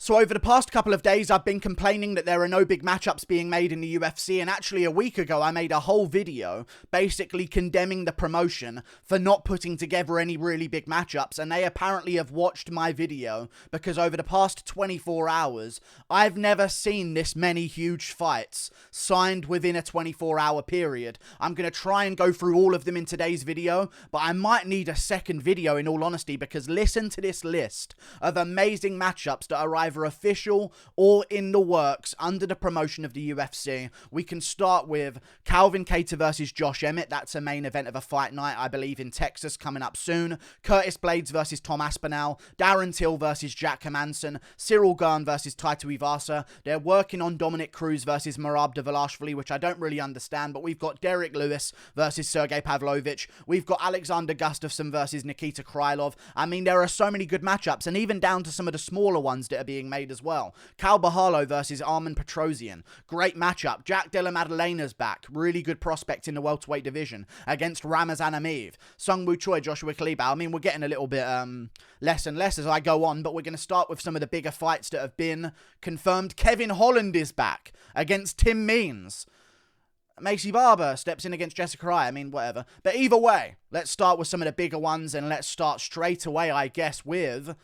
So over the past couple of days, I've been complaining that there are no big matchups being made in the UFC, and actually a week ago I made a whole video basically condemning the promotion for not putting together any really big matchups, and they apparently have watched my video because over the past 24 hours, I've never seen this many huge fights signed within a 24-hour period. I'm going to try and go through all of them in today's video, but I might need a second video in all honesty, because listen to this list of amazing matchups that are either official or in the works under the promotion of the UFC. We can start with Calvin Kattar versus Josh Emmett. That's a main event of a fight night, I believe, in Texas coming up soon. Curtis Blaydes versus Tom Aspinall. Darren Till versus Jack Hermansson. Cyril Gane versus Tuivasa. They're working on Dominic Cruz versus Dvalishvili, which I don't really understand, but we've got Derek Lewis versus Sergey Pavlovich. We've got Alexander Gustafsson versus Nikita Krylov. I mean, there are so many good matchups, and even down to some of the smaller ones that are being made as well. Cal Bahalo versus Armen Petrosian. Great matchup. Jack Della Maddalena's back. Really good prospect in the welterweight division against Ramazan Ameev. Sung Woo Choi, Joshua Kalibao. I mean, we're getting a little bit less and less as I go on, but we're going to start with some of the bigger fights that have been confirmed. Kevin Holland is back against Tim Means. Macy Barber steps in against Jessica Eye. I mean, whatever. But either way, let's start with some of the bigger ones, and let's start straight away, I guess, with...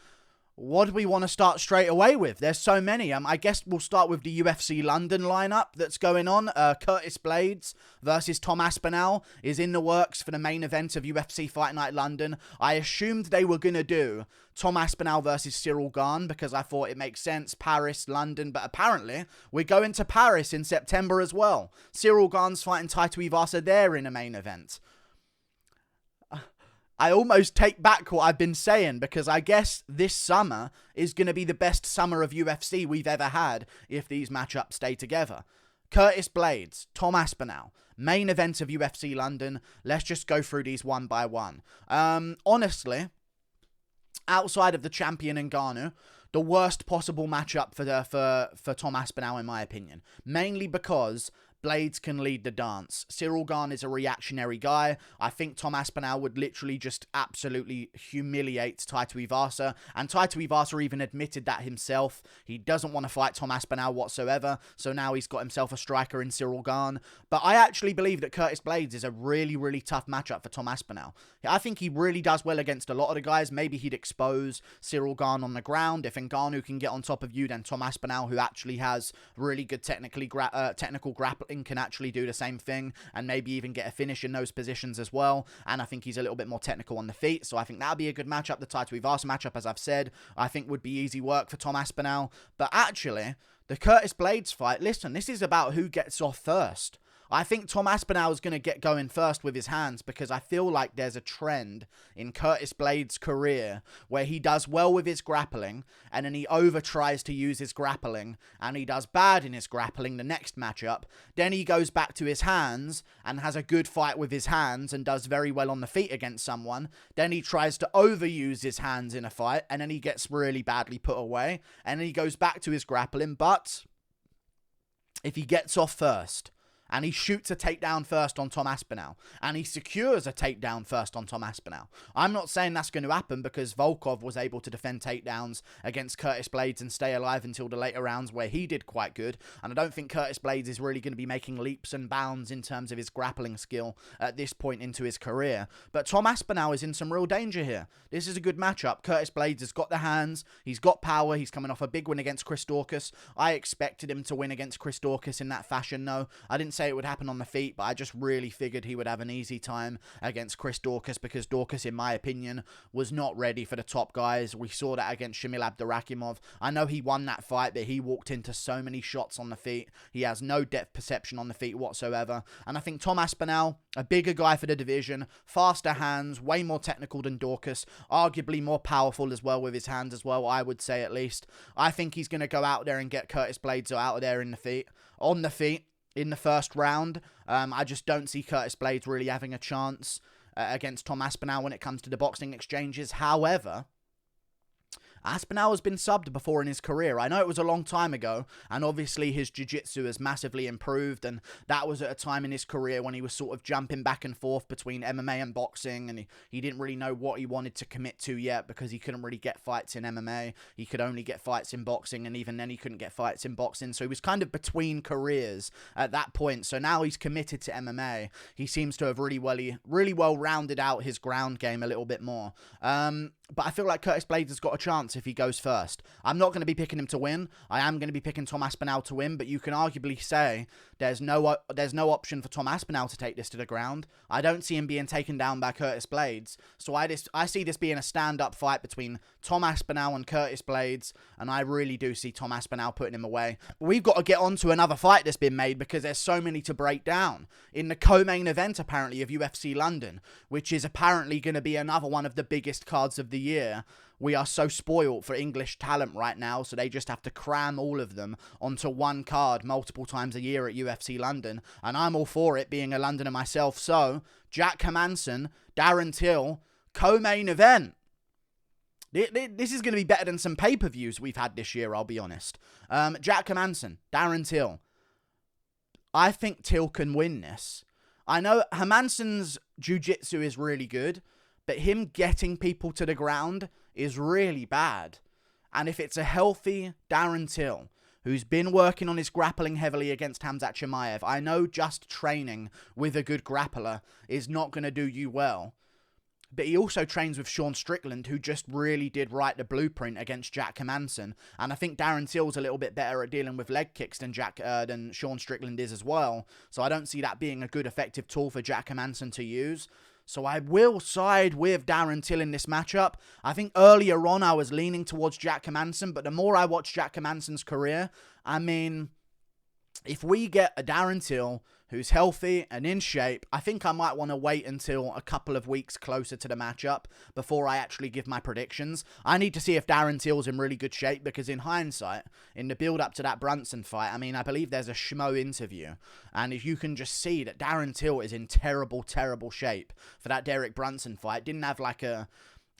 what do we want to start straight away with? There's so many. I guess we'll start with the UFC London lineup that's going on. Curtis Blaydes versus Tom Aspinall is in the works for the main event of UFC Fight Night London. I assumed they were going to do Tom Aspinall versus Cyril Gane because I thought it makes sense. Paris, London, but apparently we're going to Paris in September as well. Cyril Gane's fighting Tuivasa there in a main event. I almost take back what I've been saying, because I guess this summer is going to be the best summer of UFC we've ever had if these matchups stay together. Curtis Blaydes, Tom Aspinall, main event of UFC London. Let's just go through these one by one. Honestly, outside of the champion and Gane, the worst possible matchup for Tom Aspinall, in my opinion. Mainly because Blaydes can lead the dance. Cyril Gane is a reactionary guy. I think Tom Aspinall would literally just absolutely humiliate Tuivasa, and Tuivasa even admitted that himself. He doesn't want to fight Tom Aspinall whatsoever, so now he's got himself a striker in Cyril Gane. But I actually believe that Curtis Blaydes is a really, really tough matchup for Tom Aspinall. I think he really does well against a lot of the guys. Maybe he'd expose Cyril Gane on the ground. If Ngannou can get on top of you, then Tom Aspinall, who actually has really good technical grappling, can actually do the same thing and maybe even get a finish in those positions as well. And I think he's a little bit more technical on the feet, so I think that'll be a good matchup. The Tuivasa matchup, as I've said, I think would be easy work for Tom Aspinall. But actually, the Curtis Blaydes fight, listen, this is about who gets off first. I think Tom Aspinall is going to get going first with his hands, because I feel like there's a trend in Curtis Blaydes' career where he does well with his grappling and then he over tries to use his grappling and he does bad in his grappling the next matchup. Then he goes back to his hands and has a good fight with his hands and does very well on the feet against someone. Then he tries to overuse his hands in a fight and then he gets really badly put away, and then he goes back to his grappling. But if he gets off first, and he shoots a takedown first on Tom Aspinall, and he secures a takedown first on Tom Aspinall. I'm not saying that's going to happen, because Volkov was able to defend takedowns against Curtis Blaydes and stay alive until the later rounds where he did quite good. And I don't think Curtis Blaydes is really going to be making leaps and bounds in terms of his grappling skill at this point into his career. But Tom Aspinall is in some real danger here. This is a good matchup. Curtis Blaydes has got the hands, he's got power, he's coming off a big win against Chris Daukaus. I expected him to win against Chris Daukaus in that fashion, though. I didn't say it would happen on the feet, but I just really figured he would have an easy time against Chris Daukaus, because Daukaus, in my opinion, was not ready for the top guys. We saw that against Shamil Abdurakhimov. I know he won that fight, but he walked into so many shots on the feet. He has no depth perception on the feet whatsoever. And I think Tom Aspinall, a bigger guy for the division, faster hands, way more technical than Daukaus, arguably more powerful as well with his hands as well, I would say at least. I think he's going to go out there and get Curtis Blaydes out of there on the feet. In the first round. I just don't see Curtis Blaydes really having a chance against Tom Aspinall when it comes to the boxing exchanges. However, Aspinall has been subbed before in his career. I know it was a long time ago, and obviously his jiu-jitsu has massively improved, and that was at a time in his career when he was sort of jumping back and forth between MMA and boxing, and he didn't really know what he wanted to commit to yet because he couldn't really get fights in MMA. He could only get fights in boxing, and even then he couldn't get fights in boxing, so he was kind of between careers at that point. So now he's committed to MMA. He seems to have really well rounded out his ground game a little bit more. But I feel like Curtis Blaydes has got a chance if he goes first. I'm not going to be picking him to win. I am going to be picking Tom Aspinall to win, but you can arguably say there's no option for Tom Aspinall to take this to the ground. I don't see him being taken down by Curtis Blaydes. So I see this being a stand-up fight between Tom Aspinall and Curtis Blaydes, and I really do see Tom Aspinall putting him away. But we've got to get on to another fight that's been made because there's so many to break down. In the co-main event, apparently, of UFC London, which is apparently going to be another one of the biggest cards of the year. We are so spoiled for English talent right now, so they just have to cram all of them onto one card multiple times a year at UFC London, and I'm all for it, being a Londoner myself. So, Jack Hermansson, Darren Till, co-main event. This is going to be better than some pay-per-views we've had this year, I'll be honest. Jack Hermansson, Darren Till. I think Till can win this. I know Hermansson's jiu-jitsu is really good, but him getting people to the ground is really bad. And if it's a healthy Darren Till, who's been working on his grappling heavily against Khamzat Chimaev, I know just training with a good grappler is not going to do you well. But he also trains with Sean Strickland, who just really did write the blueprint against Jack Hermansson. And I think Darren Till's a little bit better at dealing with leg kicks than Sean Strickland is as well. So I don't see that being a good effective tool for Jack Hermansson to use. So I will side with Darren Till in this matchup. I think earlier on I was leaning towards Jack Hermansson, but the more I watch Jack Hermansson's career, I mean, if we get a Darren Till who's healthy and in shape, I think I might want to wait until a couple of weeks closer to the matchup before I actually give my predictions. I need to see if Darren Till's in really good shape, because in hindsight, in the build-up to that Brunson fight, I mean, I believe there's a Schmo interview, and if you can just see that Darren Till is in terrible shape for that Derek Brunson fight, didn't have like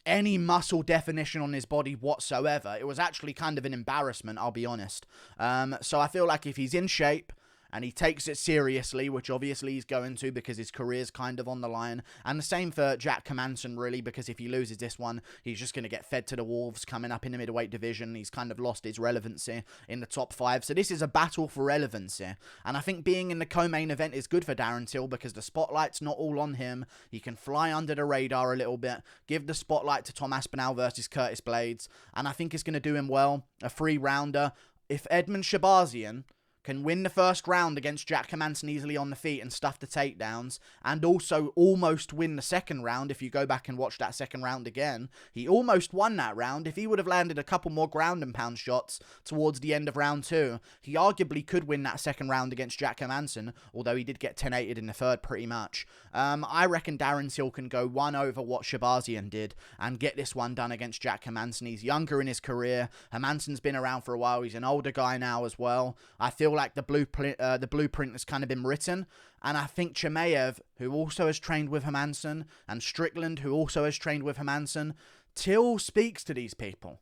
any muscle definition on his body whatsoever. It was actually kind of an embarrassment, I'll be honest. So I feel like if he's in shape and he takes it seriously, which obviously he's going to because his career's kind of on the line. And the same for Jack Hermansson, really, because if he loses this one, he's just going to get fed to the wolves coming up in the middleweight division. He's kind of lost his relevancy in the top 5. So this is a battle for relevancy. And I think being in the co-main event is good for Darren Till because the spotlight's not all on him. He can fly under the radar a little bit, give the spotlight to Tom Aspinall versus Curtis Blaydes. And I think it's going to do him well. A 3-rounder. If Edmund Shabazian can win the first round against Jack Hermansson easily on the feet and stuff the takedowns, and also almost win the second round. If you go back and watch that second round again, he almost won that round. If he would have landed a couple more ground and pound shots towards the end of round 2, he arguably could win that second round against Jack Hermansson, although he did get 10-8'd in the third pretty much. I reckon Darren Till can go one over what Shabazian did and get this one done against Jack Hermansson. He's younger in his career. Hermansson's been around for a while. He's an older guy now as well. I feel like the blueprint has kind of been written, and I think Chimaev, who also has trained with Hermansson, and Strickland, who also has trained with Hermansson, Till speaks to these people.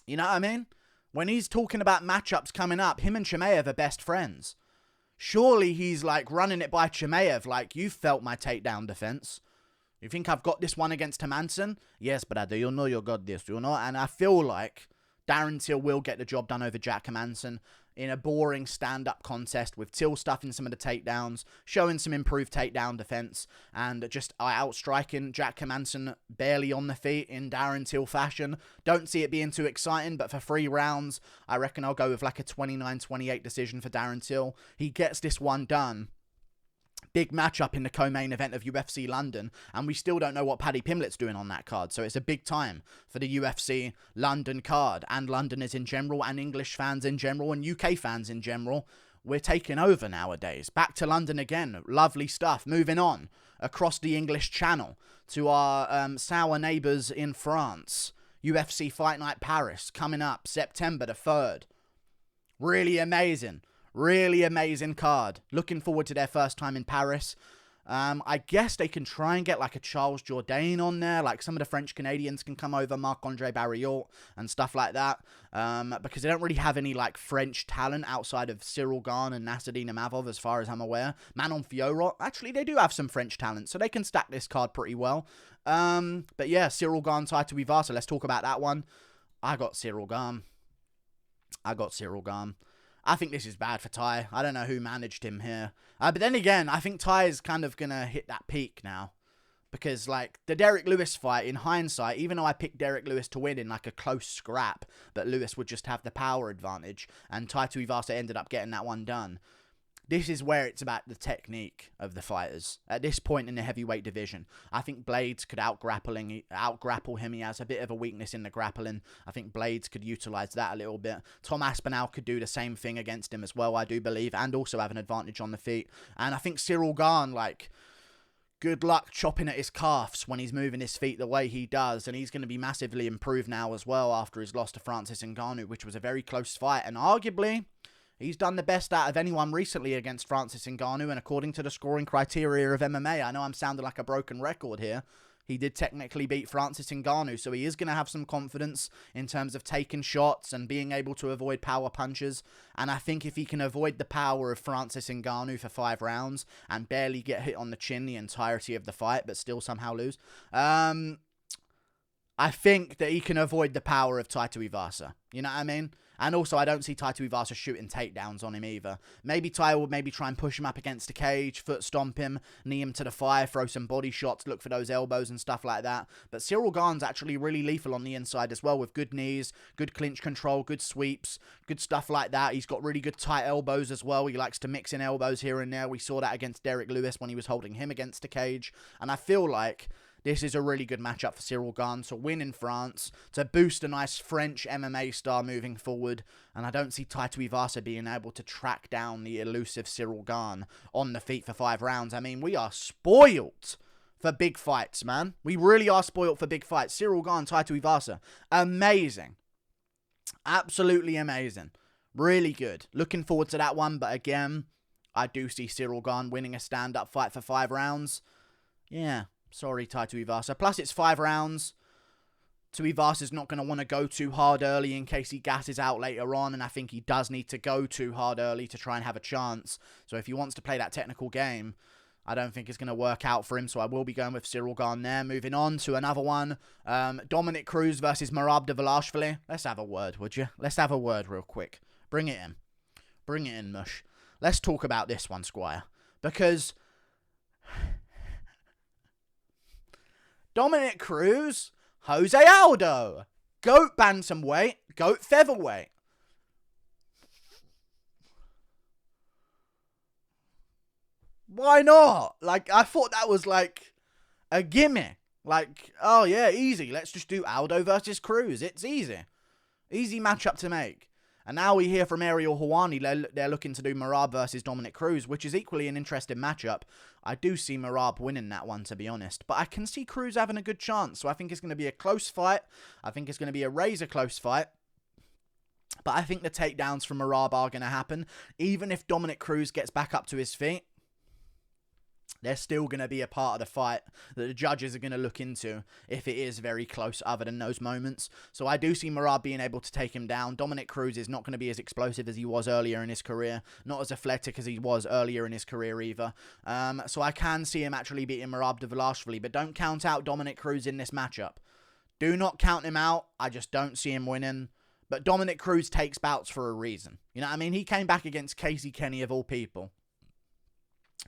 You know what I mean? When he's talking about matchups coming up, him and Chimaev are best friends. Surely he's like running it by Chimaev, like, you felt my takedown defense. You think I've got this one against Hermansson? Yes, brother, you know you got this, you know? And I feel like Darren Till will get the job done over Jack Hermansson in a boring stand-up contest, with Till stuffing some of the takedowns, showing some improved takedown defense, and just outstriking Jack Hermansson barely on the feet in Darren Till fashion. Don't see it being too exciting, but for 3 rounds, I reckon I'll go with like a 29-28 decision for Darren Till. He gets this one done. Big matchup in the co-main event of UFC London, and we still don't know what Paddy Pimblett's doing on that card, so it's a big time for the UFC London card, and Londoners in general, and English fans in general, and UK fans in general. We're taking over nowadays. Back to London again. Lovely stuff. Moving on across the English Channel to our sour neighbours in France. UFC Fight Night Paris coming up September the 3rd. Really amazing. Really amazing card. Looking forward to their first time in Paris. I guess they can try and get like a Charles Jourdain on there. Like some of the French Canadians can come over, Marc-Andre Barriot and stuff like that. Because they don't really have any like French talent outside of Cyril Gane and Nassourdine Imavov, as far as I'm aware. Manon Fiorot, actually they do have some French talent, so they can stack this card pretty well. But yeah, Cyril Gane, Tai Tuivasa, let's talk about that one. I got Cyril Gane. I think this is bad for Tai. I don't know who managed him here. But then again, I think Tai is kind of going to hit that peak now. Because, like, the Derek Lewis fight, in hindsight, even though I picked Derek Lewis to win in, like, a close scrap, but Lewis would just have the power advantage, and Tai Tuivasa ended up getting that one done. This is where it's about the technique of the fighters. At this point in the heavyweight division, I think Blaydes could out-grapple him. He has a bit of a weakness in the grappling. I think Blaydes could utilise that a little bit. Tom Aspinall could do the same thing against him as well, I do believe, and also have an advantage on the feet. And I think Cyril Gane, like, good luck chopping at his calves when he's moving his feet the way he does. And he's going to be massively improved now as well after his loss to Francis Ngannou, which was a very close fight. And arguably, he's done the best out of anyone recently against Francis Ngannou, and according to the scoring criteria of MMA, I know I'm sounding like a broken record here, he did technically beat Francis Ngannou, so he is going to have some confidence in terms of taking shots and being able to avoid power punches. And I think if he can avoid the power of Francis Ngannou for 5 rounds and barely get hit on the chin the entirety of the fight, but still somehow lose, I think that he can avoid the power of Tai Tuivasa. You know what I mean? And also, I don't see Tai Tuivasa shooting takedowns on him either. Maybe Tai will maybe try and push him up against the cage, foot stomp him, knee him to the thigh, throw some body shots, look for those elbows and stuff like that. But Cyril Gane's actually really lethal on the inside as well, with good knees, good clinch control, good sweeps, good stuff like that. He's got really good tight elbows as well. He likes to mix in elbows here and there. We saw that against Derek Lewis when he was holding him against the cage. And I feel like this is a really good matchup for Cyril Gane to win in France, to boost a nice French MMA star moving forward. And I don't see Tai Tuivasa being able to track down the elusive Cyril Gane on the feet for 5 rounds. I mean, we are spoiled for big fights, man. We really are spoiled for big fights. Cyril Gane, Tai Tuivasa, amazing. Absolutely amazing. Really good. Looking forward to that one. But again, I do see Cyril Gane winning a stand-up fight for 5 rounds. Yeah. Sorry, Tai Tuivasa. Plus, it's 5 rounds. Tuivasa's not going to want to go too hard early in case he gasses out later on, and I think he does need to go too hard early to try and have a chance. So if he wants to play that technical game, I don't think it's going to work out for him, so I will be going with Cyril Gane there. Moving on to another one. Dominic Cruz versus Merab Dvalishvili. Let's have a word, would you? Let's have a word real quick. Bring it in. Bring it in, Mush. Let's talk about this one, Squire. Because Dominic Cruz, Jose Aldo, GOAT bantamweight, GOAT featherweight. Why not? Like, I thought that was like a gimme. Like, oh yeah, easy. Let's just do Aldo versus Cruz. It's easy. Easy matchup to make. And now we hear from Ariel Helwani, they're looking to do Merab versus Dominic Cruz, which is equally an interesting matchup. I do see Merab winning that one, to be honest. But I can see Cruz having a good chance. So I think it's going to be a close fight. I think it's going to be a razor close fight. But I think the takedowns from Merab are going to happen. Even if Dominic Cruz gets back up to his feet, they're still going to be a part of the fight that the judges are going to look into if it is very close other than those moments. So I do see Merab being able to take him down. Dominic Cruz is not going to be as explosive as he was earlier in his career. Not as athletic as he was earlier in his career either. So I can see him actually beating Merab Dvalishvili. But don't count out Dominic Cruz in this matchup. Do not count him out. I just don't see him winning. But Dominic Cruz takes bouts for a reason. You know what I mean? He came back against Casey Kenny of all people,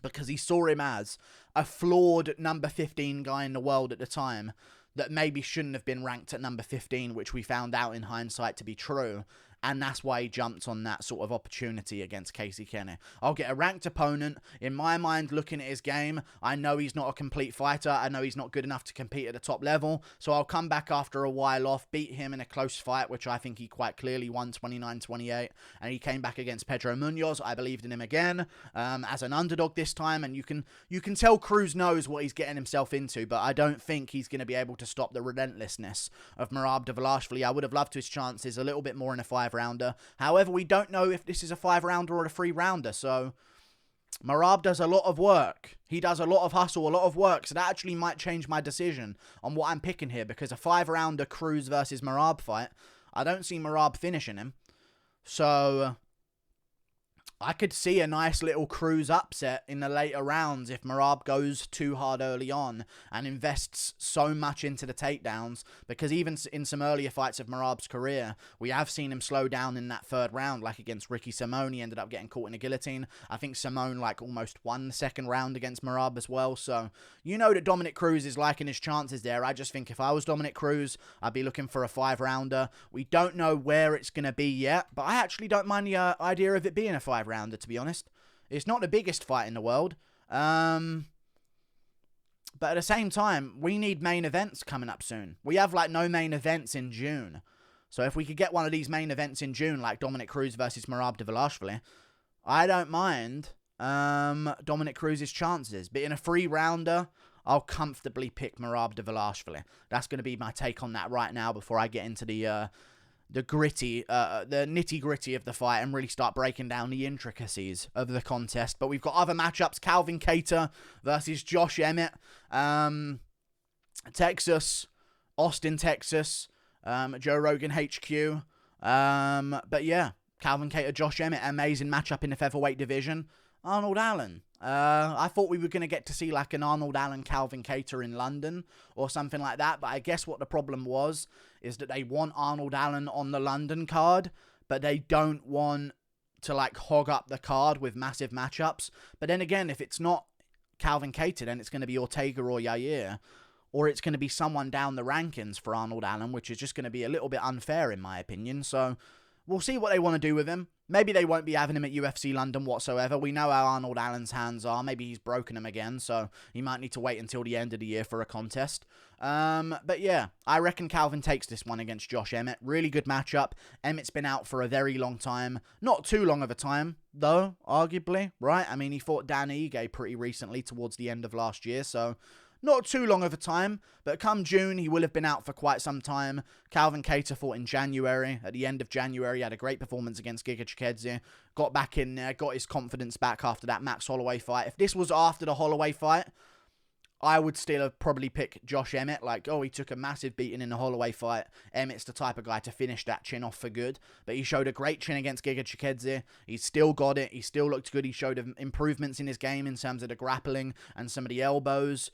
because he saw him as a flawed number 15 guy in the world at the time that maybe shouldn't have been ranked at number 15, which we found out in hindsight to be true. And that's why he jumped on that sort of opportunity against Casey Kenny. I'll get a ranked opponent. In my mind, looking at his game, I know he's not a complete fighter. I know he's not good enough to compete at the top level. So I'll come back after a while off, beat him in a close fight, which I think he quite clearly won 29-28. And he came back against Pedro Munoz. I believed in him again as an underdog this time. And you can tell Cruz knows what he's getting himself into. But I don't think he's going to be able to stop the relentlessness of Merab Dvalishvili. I would have loved his chances a little bit more in a 5-rounder. However, we don't know if this is a 5-rounder or a 3-rounder, so Merab does a lot of work. He does a lot of hustle, a lot of work. So that actually might change my decision on what I'm picking here. Because a 5-rounder Cruz versus Merab fight, I don't see Merab finishing him. So I could see a nice little Cruz upset in the later rounds if Merab goes too hard early on and invests so much into the takedowns, because even in some earlier fights of Merab's career, we have seen him slow down in that 3rd round, like against Ricky Simone. He ended up getting caught in a guillotine. I think Simone like almost won the 2nd round against Merab as well. So you know that Dominic Cruz is liking his chances there. I just think if I was Dominic Cruz, I'd be looking for a 5-rounder. We don't know where it's going to be yet, but I actually don't mind the idea of it being a 5-rounder, to be honest. It's not the biggest fight in the world. But at the same time, we need main events coming up soon. We have like no main events in June. So if we could get one of these main events in June, like Dominic Cruz versus Merab Dvalishvili, I don't mind Dominic Cruz's chances. But in a 3-rounder, I'll comfortably pick Merab Dvalishvili. That's going to be my take on that right now before I get into the nitty-gritty of the fight and really start breaking down the intricacies of the contest. But we've got other matchups. Calvin Kattar versus Josh Emmett. Texas. Austin, Texas. Joe Rogan HQ. But yeah, Calvin Kattar, Josh Emmett. Amazing matchup in the featherweight division. Arnold Allen. I thought we were going to get to see like an Arnold Allen Calvin Kattar in London or something like that, but I guess what the problem was is that they want Arnold Allen on the London card, but they don't want to like hog up the card with massive matchups. But then again, if it's not Calvin Kattar, then it's going to be Ortega or Yair, or it's going to be someone down the rankings for Arnold Allen, which is just going to be a little bit unfair in my opinion. So we'll see what they want to do with him. Maybe they won't be having him at UFC London whatsoever. We know how Arnold Allen's hands are. Maybe he's broken them again, so he might need to wait until the end of the year for a contest. But yeah, I reckon Calvin takes this one against Josh Emmett. Really good matchup. Emmett's been out for a very long time. Not too long of a time, though, arguably, right? I mean, he fought Dan Ige pretty recently towards the end of last year, so not too long of a time, but come June, he will have been out for quite some time. Calvin Kattar fought in January. At the end of January, he had a great performance against Giga Chikadze. Got back in there, got his confidence back after that Max Holloway fight. If this was after the Holloway fight, I would still have probably picked Josh Emmett. Like, oh, he took a massive beating in the Holloway fight. Emmett's the type of guy to finish that chin off for good. But he showed a great chin against Giga Chikadze. He's still got it. He still looked good. He showed improvements in his game in terms of the grappling and some of the elbows.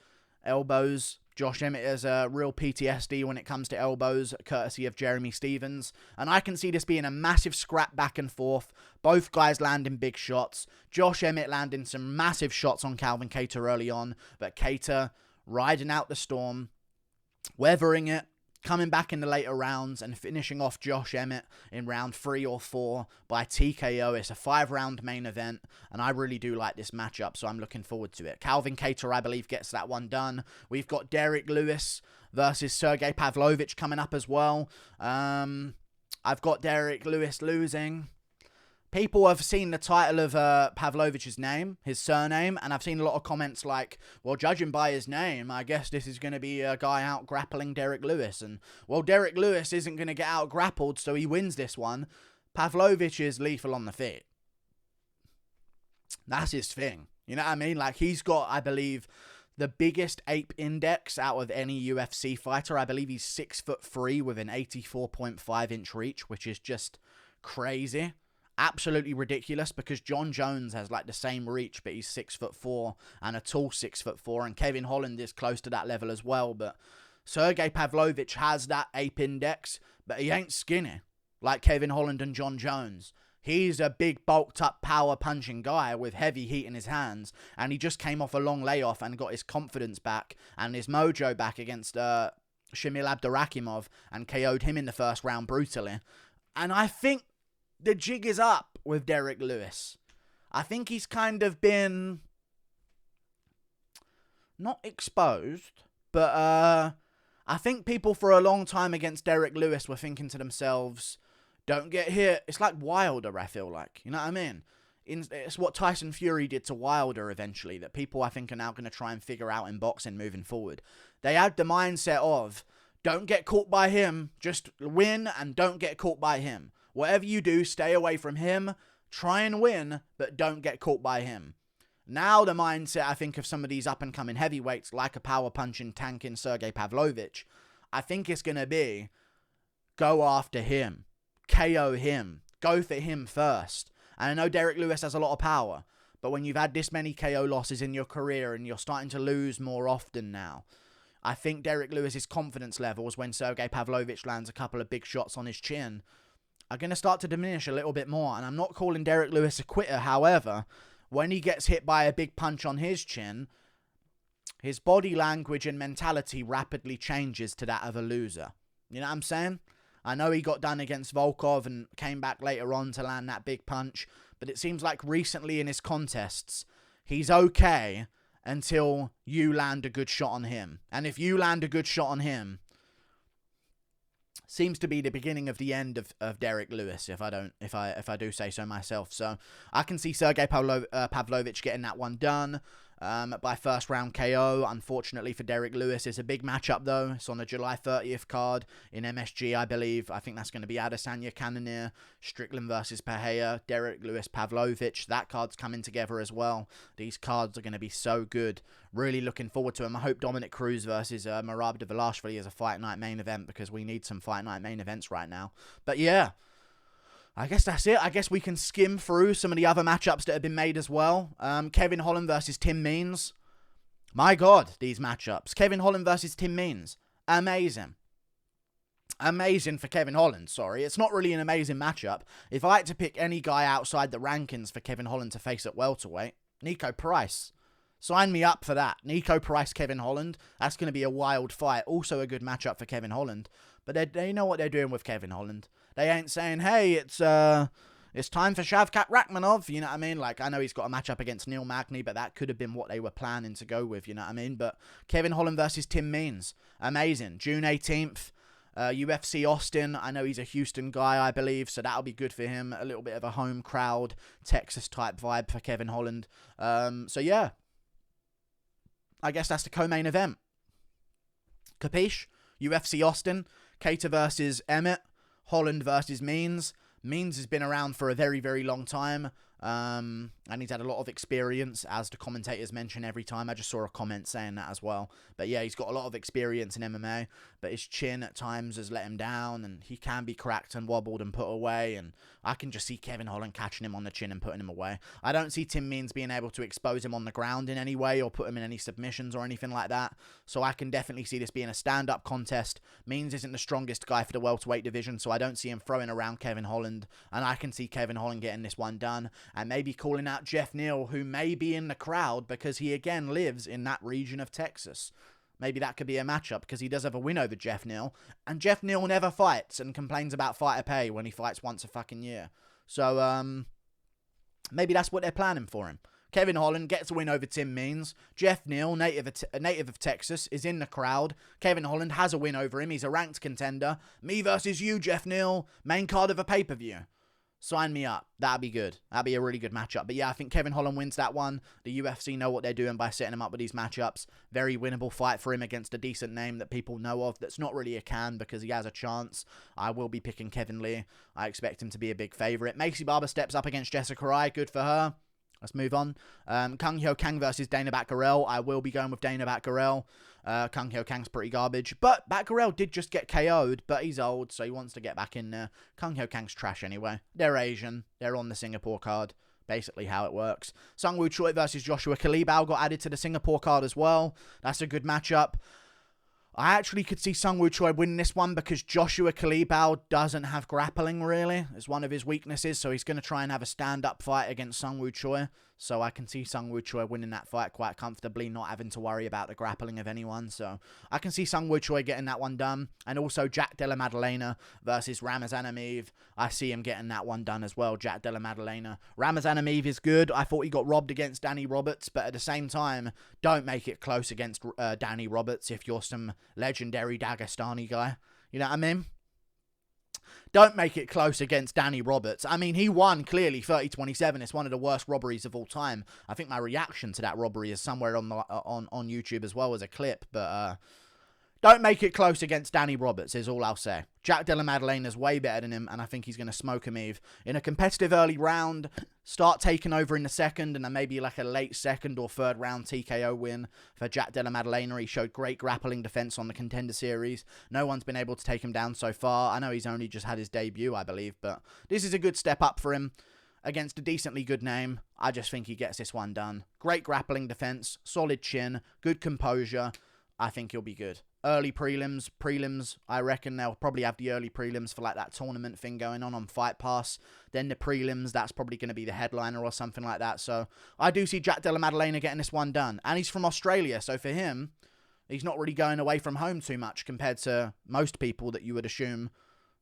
Josh Emmett has a real PTSD when it comes to elbows, courtesy of Jeremy Stevens. And I can see this being a massive scrap back and forth. Both guys landing big shots. Josh Emmett landing some massive shots on Calvin Kattar early on. But Kattar riding out the storm, weathering it, coming back in the later rounds and finishing off Josh Emmett in round 3 or 4 by TKO. It's a 5-round main event, and I really do like this matchup, so I'm looking forward to it. Calvin Kattar, I believe, gets that one done. We've got Derek Lewis versus Sergey Pavlovich coming up as well. I've got Derek Lewis losing. People have seen the title of Pavlovich's name, his surname, and I've seen a lot of comments like, well, judging by his name, I guess this is going to be a guy out grappling Derek Lewis. And, well, Derek Lewis isn't going to get out grappled, so he wins this one. Pavlovich is lethal on the feet. That's his thing. You know what I mean? Like, he's got, I believe, the biggest ape index out of any UFC fighter. I believe he's 6'3" with an 84.5-inch reach, which is just crazy. Absolutely ridiculous, because John Jones has like the same reach, but he's 6'4" and a tall 6'4", and Kevin Holland is close to that level as well. But Sergey Pavlovich has that ape index, but he ain't skinny like Kevin Holland and John Jones. He's a big, bulked up, power punching guy with heavy heat in his hands, and he just came off a long layoff and got his confidence back and his mojo back against Shamil Abdurakhimov and KO'd him in the first round brutally. And I think the jig is up with Derek Lewis. I think he's kind of been not exposed, but I think people for a long time against Derek Lewis were thinking to themselves, don't get hit. It's like Wilder, I feel like. You know what I mean? It's what Tyson Fury did to Wilder eventually, that people I think are now going to try and figure out in boxing moving forward. They had the mindset of, don't get caught by him, just win and don't get caught by him. Whatever you do, stay away from him, try and win, but don't get caught by him. Now the mindset, I think, of some of these up-and-coming heavyweights, like a power-punching, tanking Sergey Pavlovich, I think it's going to be go after him, KO him, go for him first. And I know Derek Lewis has a lot of power, but when you've had this many KO losses in your career and you're starting to lose more often now, I think Derek Lewis's confidence levels when Sergey Pavlovich lands a couple of big shots on his chin are going to start to diminish a little bit more. And I'm not calling Derek Lewis a quitter. However, when he gets hit by a big punch on his chin, his body language and mentality rapidly changes to that of a loser. You know what I'm saying? I know he got done against Volkov and came back later on to land that big punch, but it seems like recently in his contests, he's okay until you land a good shot on him. And if you land a good shot on him, seems to be the beginning of the end of Derek Lewis, if I do say so myself. So I can see Sergey Pavlovich getting that one done by first round KO. Unfortunately for Derek Lewis, it's a big matchup though. It's on the July 30th card in MSG, I believe. I think that's going to be Adesanya Cannonier, Strickland versus Pereira, Derek Lewis Pavlovich. That card's coming together as well. These cards are going to be so good. Really looking forward to them. I hope Dominic Cruz versus Merab Dvalishvili is a Fight Night main event, because we need some Fight Night main events right now. But yeah, I guess that's it. I guess we can skim through some of the other matchups that have been made as well. Kevin Holland versus Tim Means. My God, these matchups. Kevin Holland versus Tim Means. Amazing. Amazing for Kevin Holland, sorry. It's not really an amazing matchup. If I had to pick any guy outside the rankings for Kevin Holland to face at welterweight, Nico Price. Sign me up for that. Nico Price, Kevin Holland. That's going to be a wild fight. Also a good matchup for Kevin Holland. But they know what they're doing with Kevin Holland. They ain't saying, hey, it's time for Shavkat Rakhmonov. You know what I mean? Like, I know he's got a matchup against Neil Magny, but that could have been what they were planning to go with. You know what I mean? But Kevin Holland versus Tim Means. Amazing. June 18th. UFC Austin. I know he's a Houston guy, I believe, so that'll be good for him. A little bit of a home crowd, Texas-type vibe for Kevin Holland. So, yeah. I guess that's the co-main event. Capiche? UFC Austin. Kattar versus Emmett. Holland versus Means. Means has been around for a very, very long time. And he's had a lot of experience, as the commentators mention every time. I just saw a comment saying that as well. But yeah, he's got a lot of experience in MMA, but his chin at times has let him down, and he can be cracked and wobbled and put away, and I can just see Kevin Holland catching him on the chin and putting him away. I don't see Tim Means being able to expose him on the ground in any way or put him in any submissions or anything like that, so I can definitely see this being a stand-up contest. Means isn't the strongest guy for the welterweight division, so I don't see him throwing around Kevin Holland, and I can see Kevin Holland getting this one done, and maybe calling out Jeff Neal, who may be in the crowd because he again lives in that region of Texas. Maybe that could be a matchup, because he does have a win over Jeff Neal, and Jeff Neal never fights and complains about fighter pay when he fights once a fucking year. So maybe that's what they're planning for him. Kevin Holland gets a win over Tim Means. Jeff Neal, native of Texas, is in the crowd. Kevin Holland has a win over him. He's a ranked contender. Me versus you, Jeff Neal. Main card of a pay-per-view. Sign me up. That'd be good. That'd be a really good matchup. But yeah, I think Kevin Holland wins that one. The UFC know what they're doing by setting him up with these matchups. Very winnable fight for him against a decent name that people know of. That's not really a can, because he has a chance. I will be picking Kevin Lee. I expect him to be a big favourite. Macy Barber steps up against Jessica Rai. Good for her. Let's move on. Kang Hyo Kang versus Dana Batgarel. I will be going with Dana Batgarel. Kang Hyo Kang's pretty garbage. But Batgarel did just get KO'd, but he's old, so he wants to get back in there. Kang Hyo Kang's trash anyway. They're Asian. They're on the Singapore card. Basically how it works. Sung Woo Choi versus Joshua Kalibao got added to the Singapore card as well. That's a good matchup. I actually could see Sung Woo Choi winning this one, because Joshua Kalibao doesn't have grappling, really. It's one of his weaknesses, so he's going to try and have a stand-up fight against Sung Woo Choi. So I can see Sung Woo Choi winning that fight quite comfortably, not having to worry about the grappling of anyone. So I can see Sung Woo Choi getting that one done. And also Jack Della Maddalena versus Ramazan Emeev. I see him getting that one done as well, Jack Della Maddalena. Ramazan Emeev is good. I thought he got robbed against Danny Roberts, but at the same time, don't make it close against Danny Roberts if you're some legendary Dagestani guy. You know what I mean? Don't make it close against Danny Roberts. I mean, he won clearly 30-27. It's one of the worst robberies of all time. I think my reaction to that robbery is somewhere on YouTube as well as a clip. But Don't make it close against Danny Roberts is all I'll say. Jack Della Maddalena's way better than him, and I think he's going to smoke him Eve. In a competitive early round, start taking over in the second, and then maybe like a late second or third round TKO win for Jack Della Maddalena. He showed great grappling defense on the Contender Series. No one's been able to take him down so far. I know he's only just had his debut, I believe, but this is a good step up for him against a decently good name. I just think he gets this one done. Great grappling defense, solid chin, good composure. I think he'll be good. Early prelims, I reckon they'll probably have the early prelims for like that tournament thing going on Fight Pass. Then the prelims, that's probably going to be the headliner or something like that. So I do see Jack Della Maddalena getting this one done. And he's from Australia, so for him, he's not really going away from home too much compared to most people that you would assume.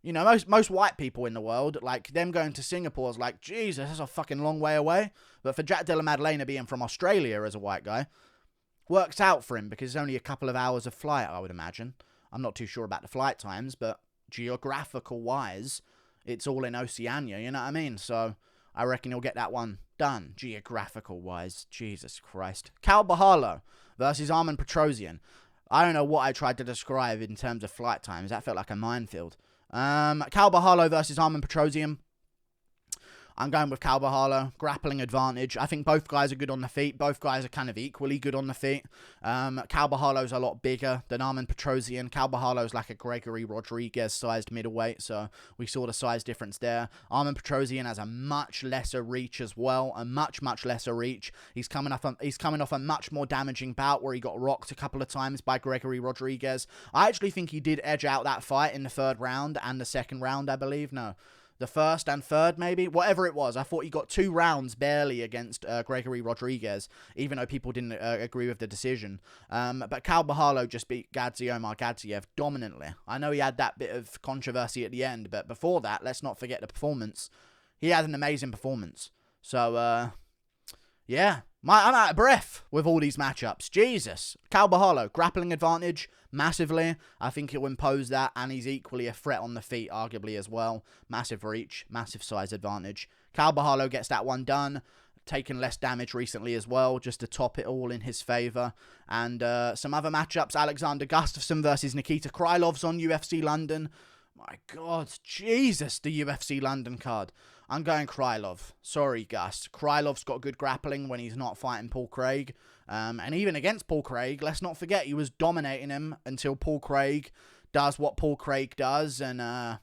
You know, most white people in the world, like them going to Singapore is like, Jesus, that's a fucking long way away. But for Jack Della Maddalena being from Australia as a white guy, works out for him because it's only a couple of hours of flight, I would imagine. I'm not too sure about the flight times, but geographical-wise, it's all in Oceania, you know what I mean? So I reckon he'll get that one done, geographical-wise. Jesus Christ. Cal Bahalo versus Armen Petrosian. I don't know what I tried to describe in terms of flight times. That felt like a minefield. Cal Bahalo versus Armen Petrosian. I'm going with Cal Bahalo. Grappling advantage. I think both guys are good on the feet. Both guys are kind of equally good on the feet. Cal Bahalo's a lot bigger than Armen Petrosian. Cal Bahalo's like a Gregory Rodriguez-sized middleweight, so we saw the size difference there. Armen Petrosian has a much lesser reach as well. A much lesser reach. He's coming off a much more damaging bout where he got rocked a couple of times by Gregory Rodriguez. I actually think he did edge out that fight in the third round and the second round, I believe. No. The first and third, maybe? Whatever it was. I thought he got 2 rounds barely against Gregory Rodriguez, even though people didn't agree with the decision. But Cal Bahalo just beat Omar Gadziev dominantly. I know he had that bit of controversy at the end, but before that, let's not forget the performance. He had an amazing performance. So, yeah. I'm out of breath with all these matchups. Jesus. Cal Bahalo, grappling advantage, massively. I think he'll impose that, and he's equally a threat on the feet, arguably, as well. Massive reach, massive size advantage. Cal Bahalo gets that one done. Taken less damage recently as well, just to top it all in his favour. And some other matchups. Alexander Gustafsson versus Nikita Krylov's on UFC London. My God, Jesus, the UFC London card. I'm going Krylov. Sorry, Gus. Krylov's got good grappling when he's not fighting Paul Craig. And even against Paul Craig, let's not forget, he was dominating him until Paul Craig does what Paul Craig does and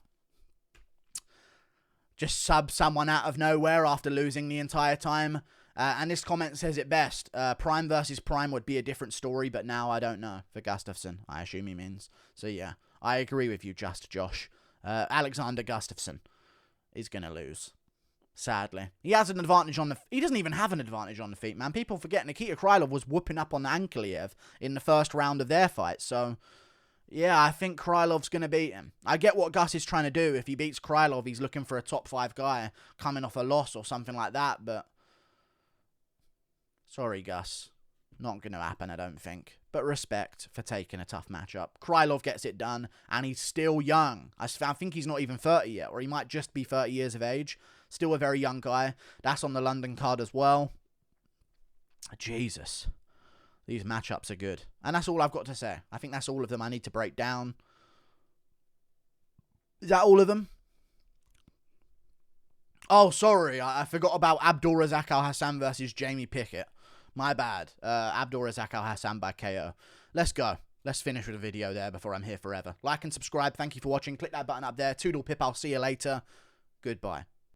just subs someone out of nowhere after losing the entire time. And this comment says it best. Prime versus Prime would be a different story, but now I don't know for Gustafsson. I assume he means. So yeah, I agree with you, Just Josh. Alexander Gustafsson is going to lose. Sadly. He has an advantage on the... He doesn't even have an advantage on the feet, man. People forget Nikita Krylov was whooping up on Ankalaev in the first round of their fight. So, yeah, I think Krylov's going to beat him. I get what Gus is trying to do. If he beats Krylov, he's looking for a top 5 guy coming off a loss or something like that, but... Sorry, Gus. Not going to happen, I don't think. But respect for taking a tough matchup. Krylov gets it done, and he's still young. I think he's not even 30 yet, or he might just be 30 years of age. Still a very young guy. That's on the London card as well. Jesus. These matchups are good. And that's all I've got to say. I think that's all of them I need to break down. Is that all of them? Oh, sorry. I forgot about Abdulrazak Al-Hassan versus Jamie Pickett. My bad. Abdulrazak Al-Hassan by KO. Let's go. Let's finish with the video there before I'm here forever. Like and subscribe. Thank you for watching. Click that button up there. Toodle pip. I'll see you later. Goodbye.